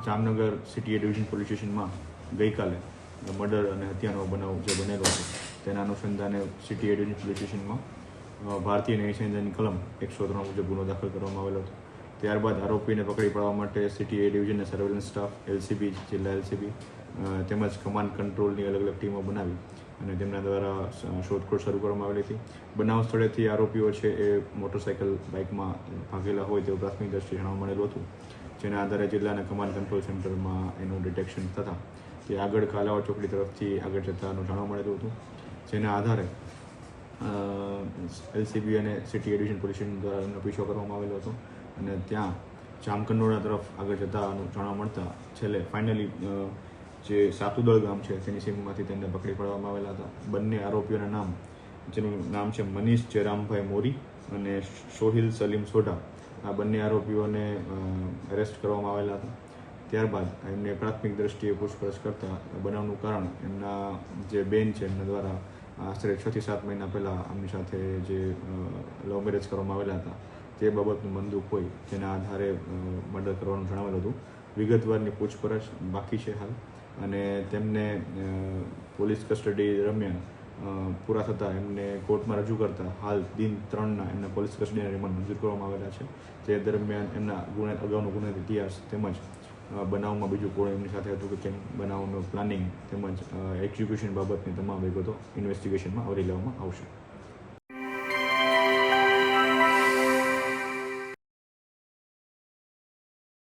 Jamnagar city એ division police સ્ટેશનમાં ગઈકાલે murder અને હત્યાનો બનાવ જે બનેલો છે તેના અનુસંધાને સિટી એ ડિવિઝન પોલીસ સ્ટેશનમાં ભારતીય ન્યાય સંહિતાની કલમ 103 મુજબ ગુનો દાખલ કરવામાં આવેલો હતો. ત્યારબાદ આરોપીને પકડી પાડવા માટે સિટી એ ડિવિઝનના સર્વેલન્સ સ્ટાફ, એલસીબી, જિલ્લા એલસીબી તેમજ કમાન્ડ કંટ્રોલની અલગ અલગ ટીમો બનાવી અને તેમના દ્વારા શોધખોળ શરૂ કરવામાં આવેલી હતી. બનાવ સ્થળેથી આરોપીઓ છે એ મોટરસાઇકલ બાઇકમાં ભાગેલા હોય તેવું પ્રાથમિક દ્રષ્ટિએ જાણવા મળેલું હતું, જેના આધારે જિલ્લાના કમાન્ડ કંટ્રોલ સેન્ટરમાં એનું ડિટેક્શન થતાં તે આગળ કાલાવડ ચોકડી તરફથી આગળ જતાનું જાણવા મળેલું હતું. જેના આધારે એલસીબી અને સિટી એ ડિવિઝન પોલીસ સ્ટેશન દ્વારા એમનો પીછો કરવામાં આવેલો હતો અને ત્યાં જામકંડોળા તરફ આગળ જતાનું જાણવા મળતા છેલ્લે ફાઇનલી જે સાતુદળ ગામ છે તેની સીમમાંથી તેમને પકડી પાડવામાં આવેલા હતા. બંને આરોપીઓના નામ, જેનું નામ છે મનીષ જયરામભાઈ મોરી અને સોહિલ સલીમ સોઢા, આ બંને આરોપીઓને એરેસ્ટ કરવામાં આવેલા હતા. ત્યારબાદ એમને પ્રાથમિક દ્રષ્ટિએ પૂછપરછ કરતા બનાવનું કારણ એમના જે બેન છે એમના દ્વારા આશરે 6 થી 7 મહિના પહેલાં આમની સાથે જે લવ મેરેજ કરવામાં આવેલા હતા તે બાબતનું બંદૂક હોય તેના આધારે મર્ડર કરવાનું જણાવેલું હતું. વિગતવારની પૂછપરછ બાકી છે હાલ અને તેમને પોલીસ કસ્ટડી દરમિયાન પૂરા થતાં એમને કોર્ટમાં રજૂ કરતા હાલ દિન 3ના એમના પોલીસ કસ્ટડીના રિમાન્ડ મંજૂર કરવામાં આવેલા છે. તે દરમિયાન એમના અગાઉનો ગુનાહિત ઇતિહાસ તેમજ બનાવમાં બીજું કોણ એમની સાથે હતું કે કેમ બનાવનું પ્લાનિંગ તેમજ એક્ઝિક્યુશન બાબતની તમામ વિગતો ઇન્વેસ્ટિગેશનમાં આવરી લેવામાં આવશે.